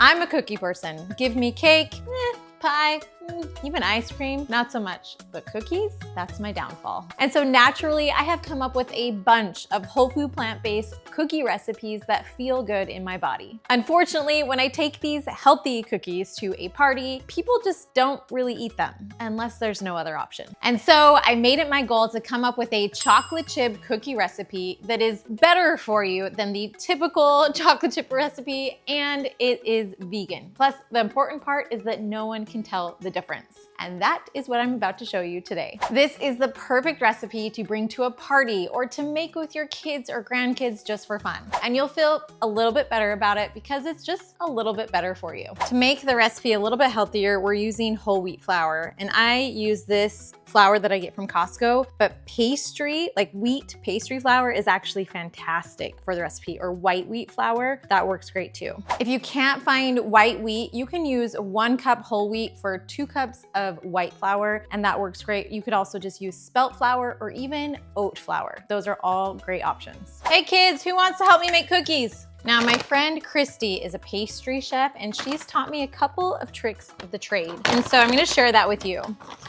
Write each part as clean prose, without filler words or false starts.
I'm a cookie person. Give me cake, pie, even ice cream, not so much, but cookies, that's my downfall. And so naturally, I have come up with a bunch of whole food plant-based cookie recipes that feel good in my body. Unfortunately, when I take these healthy cookies to a party, people just don't really eat them unless there's no other option. And so I made it my goal to come up with a chocolate chip cookie recipe that is better for you than the typical chocolate chip recipe, and it is vegan. Plus, the important part is that no one can tell the difference. And that is what I'm about to show you today. This is the perfect recipe to bring to a party or to make with your kids or grandkids just for fun. And you'll feel a little bit better about it because it's just a little bit better for you. To make the recipe a little bit healthier, we're using whole wheat flour. And I use this flour that I get from Costco, but pastry, like wheat pastry flour, is actually fantastic for the recipe, or white wheat flour, that works great too. If you can't find white wheat, you can use 1 cup whole wheat for 2 cups of white flour, and that works great. You could also just use spelt flour or even oat flour. Those are all great options. Hey kids, who wants to help me make cookies? Now, my friend Christy is a pastry chef, and she's taught me a couple of tricks of the trade. And so I'm gonna share that with you.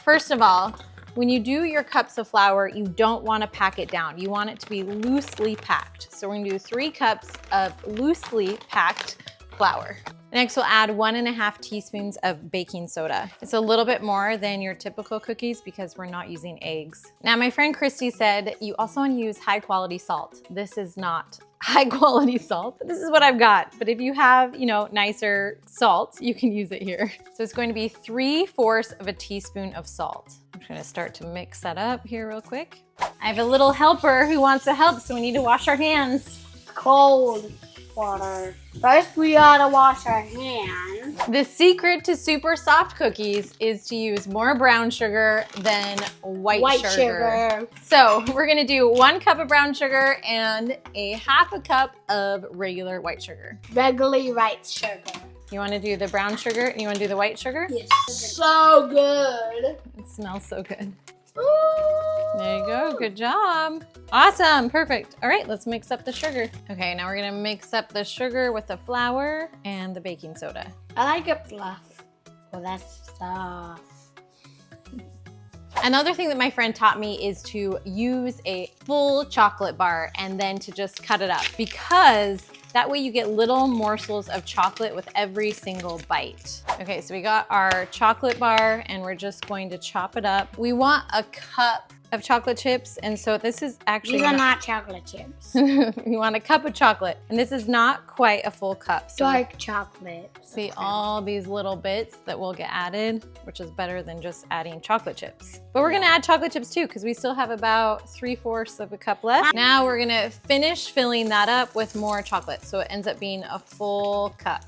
First of all, when you do your cups of flour, you don't wanna pack it down. You want it to be loosely packed. So we're gonna do 3 cups of loosely packed flour. Next, we'll add 1.5 teaspoons of baking soda. It's a little bit more than your typical cookies because we're not using eggs. Now, my friend Christy said you also want to use high quality salt. This is not high quality salt. This is what I've got. But if you have, nicer salt, you can use it here. So it's going to be 3/4 of a teaspoon of salt. I'm just gonna start to mix that up here real quick. I have a little helper who wants to help, so we need to wash our hands. Cold water. First, we gotta wash our hands. The secret to super soft cookies is to use more brown sugar than white sugar. So we're gonna do 1 cup of brown sugar and 1/2 cup of regular white sugar. Regular white sugar. You wanna do the brown sugar and you wanna do the white sugar? Yes. So good. It smells so good. Ooh. There you go, good job. Awesome, perfect. All right, let's mix up the sugar. Okay, now we're gonna mix up the sugar with the flour and the baking soda. I like it fluff. Oh, that's soft. Another thing that my friend taught me is to use a full chocolate bar and then to just cut it up, because that way you get little morsels of chocolate with every single bite. Okay, so we got our chocolate bar and we're just going to chop it up. We want a cup of chocolate chips, and so this is actually— These are not chocolate chips. We want a cup of chocolate, and this is not quite a full cup. So Dark chocolate. see all these little bits that will get added, which is better than just adding chocolate chips. But we're gonna add chocolate chips too, because we still have about 3/4 of a cup left. Now we're gonna finish filling that up with more chocolate, so it ends up being a full cup.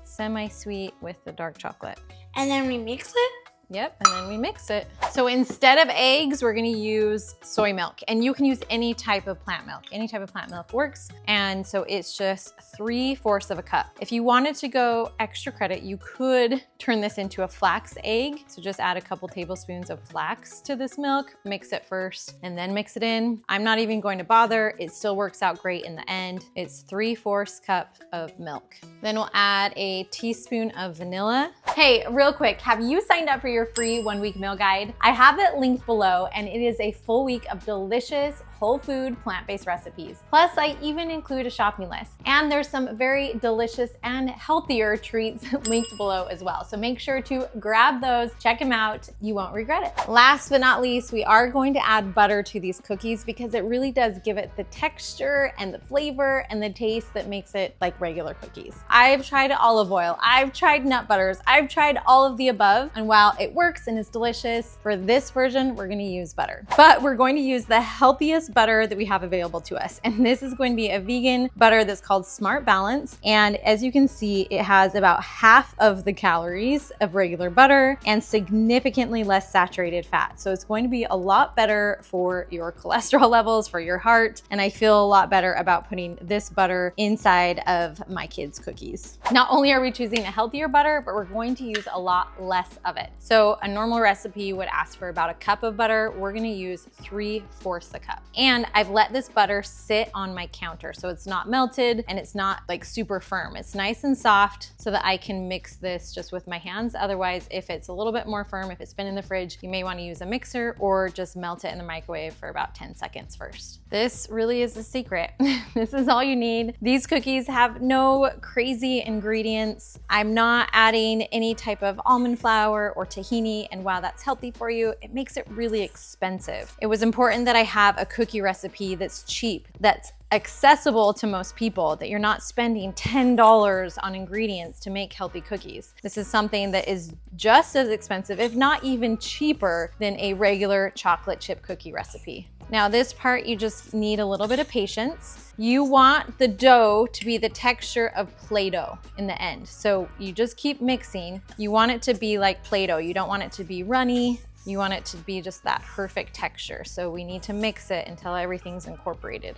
Semi-sweet with the dark chocolate. And then we mix it? Yep, and then we mix it. So instead of eggs, we're gonna use soy milk, and you can use any type of plant milk. Any type of plant milk works, and so it's just 3/4 of a cup. If you wanted to go extra credit, you could turn this into a flax egg. So just add a couple tablespoons of flax to this milk, mix it first, and then mix it in. I'm not even going to bother. It still works out great in the end. It's 3/4 cup of milk. Then we'll add a teaspoon of vanilla. Hey, real quick, have you signed up for your free 1-week meal guide? I have it linked below, and it is a full week of delicious whole food plant-based recipes. Plus, I even include a shopping list, and there's some very delicious and healthier treats linked below as well. So make sure to grab those, check them out. You won't regret it. Last but not least, we are going to add butter to these cookies because it really does give it the texture and the flavor and the taste that makes it like regular cookies. I've tried olive oil, I've tried nut butters, I've tried all of the above, and while it works and is delicious, for this version, we're gonna use butter. But we're going to use the healthiest butter that we have available to us. And this is going to be a vegan butter that's called Smart Balance. And as you can see, it has about half of the calories of regular butter and significantly less saturated fat. So it's going to be a lot better for your cholesterol levels, for your heart. And I feel a lot better about putting this butter inside of my kids' cookies. Not only are we choosing a healthier butter, but we're going to use a lot less of it. So a normal recipe would ask for about a cup of butter. We're gonna use 3/4 a cup. And I've let this butter sit on my counter, so it's not melted and it's not like super firm. It's nice and soft so that I can mix this just with my hands. Otherwise, if it's a little bit more firm, if it's been in the fridge, you may want to use a mixer or just melt it in the microwave for about 10 seconds first. This really is the secret. This is all you need. These cookies have no crazy ingredients. I'm not adding any type of almond flour or tahini, and while that's healthy for you, it makes it really expensive. It was important that I have a cookie recipe that's cheap, that's accessible to most people, that you're not spending $10 on ingredients to make healthy cookies. This is something that is just as expensive, if not even cheaper, than a regular chocolate chip cookie recipe. Now this part, you just need a little bit of patience. You want the dough to be the texture of Play-Doh in the end. So you just keep mixing. You want it to be like Play-Doh. You don't want it to be runny. You want it to be just that perfect texture. So we need to mix it until everything's incorporated.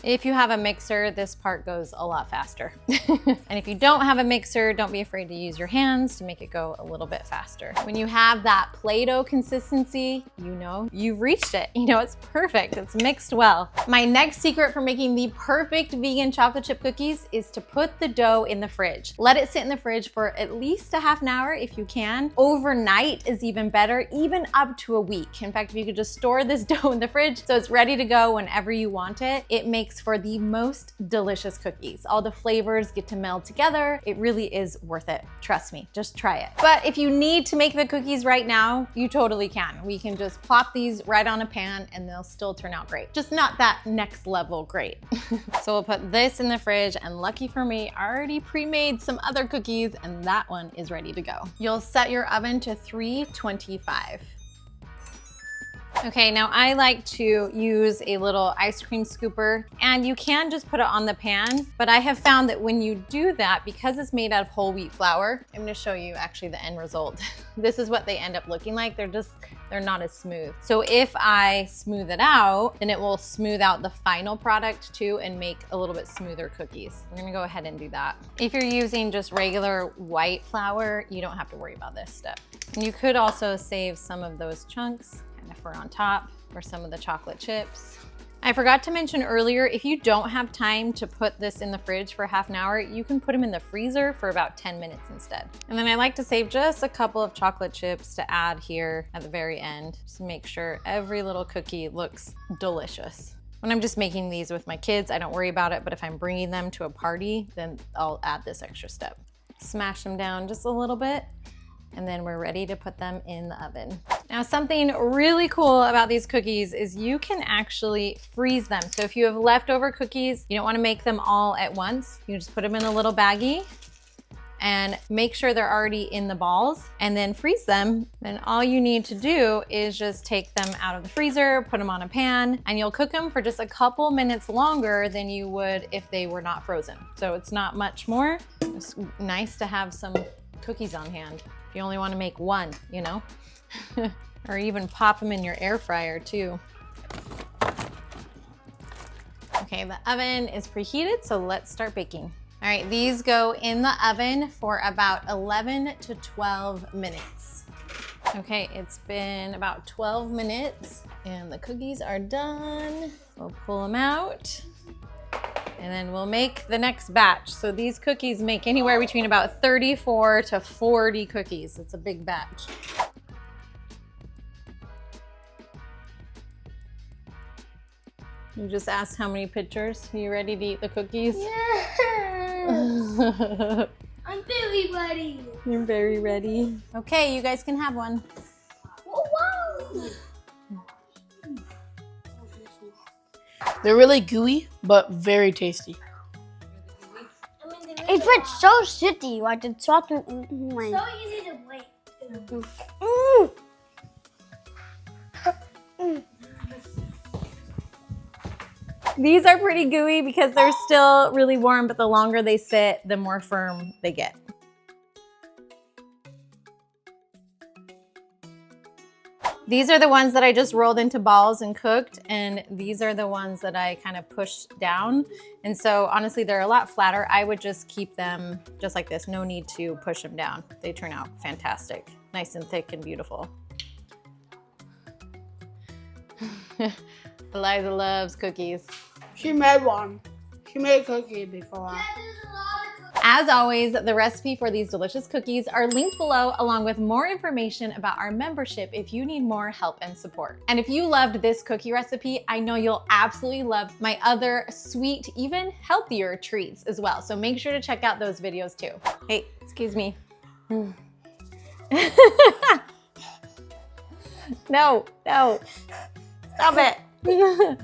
If you have a mixer, this part goes a lot faster. And if you don't have a mixer, don't be afraid to use your hands to make it go a little bit faster. When you have that Play-Doh consistency, you know you've reached it. You know it's perfect, it's mixed well. My next secret for making the perfect vegan chocolate chip cookies is to put the dough in the fridge. Let it sit in the fridge for at least a half an hour if you can. Overnight is even better, even up to a week. In fact, if you could just store this dough in the fridge so it's ready to go whenever you want it, it makes for the most delicious cookies. All the flavors get to meld together. It really is worth it. Trust me, just try it. But if you need to make the cookies right now, you totally can. We can just plop these right on a pan and they'll still turn out great. Just not that next level great. So we'll put this in the fridge, and lucky for me, I already pre-made some other cookies and that one is ready to go. You'll set your oven to 325. Okay, now I like to use a little ice cream scooper, and you can just put it on the pan, but I have found that when you do that, because it's made out of whole wheat flour, I'm gonna show you actually the end result. This is what they end up looking like. They're not as smooth. So if I smooth it out, then it will smooth out the final product too and make a little bit smoother cookies. We're gonna go ahead and do that. If you're using just regular white flour, you don't have to worry about this step. And you could also save some of those chunks for on top, or some of the chocolate chips. I forgot to mention earlier, if you don't have time to put this in the fridge for half an hour, you can put them in the freezer for about 10 minutes instead. And then I like to save just a couple of chocolate chips to add here at the very end, just to make sure every little cookie looks delicious. When I'm just making these with my kids, I don't worry about it, but if I'm bringing them to a party, then I'll add this extra step. Smash them down just a little bit, and then we're ready to put them in the oven. Now, something really cool about these cookies is you can actually freeze them. So if you have leftover cookies, you don't want to make them all at once. You just put them in a little baggie and make sure they're already in the balls, and then freeze them. Then all you need to do is just take them out of the freezer, put them on a pan, and you'll cook them for just a couple minutes longer than you would if they were not frozen. So it's not much more. It's nice to have some cookies on hand. If you only want to make one, you know? Or even pop them in your air fryer too. Okay, the oven is preheated, so let's start baking. All right, these go in the oven for about 11 to 12 minutes. Okay, it's been about 12 minutes and the cookies are done. We'll pull them out and then we'll make the next batch. So these cookies make anywhere between about 34 to 40 cookies. It's a big batch. You just asked how many pitchers. Are you ready to eat the cookies? Yes! I'm very ready. You're very ready. Okay, you guys can have one. Oh, wow! They're really gooey, but very tasty. It's like so shitty, like it's soft and so easy to break. These are pretty gooey because they're still really warm, but the longer they sit, the more firm they get. These are the ones that I just rolled into balls and cooked, and these are the ones that I kind of pushed down. And so honestly, they're a lot flatter. I would just keep them just like this. No need to push them down. They turn out fantastic. Nice and thick and beautiful. Eliza loves cookies. She made one. She made a cookie before. As always, the recipe for these delicious cookies are linked below, along with more information about our membership if you need more help and support. And if you loved this cookie recipe, I know you'll absolutely love my other sweet, even healthier treats as well. So make sure to check out those videos too. Hey, excuse me. No, stop it.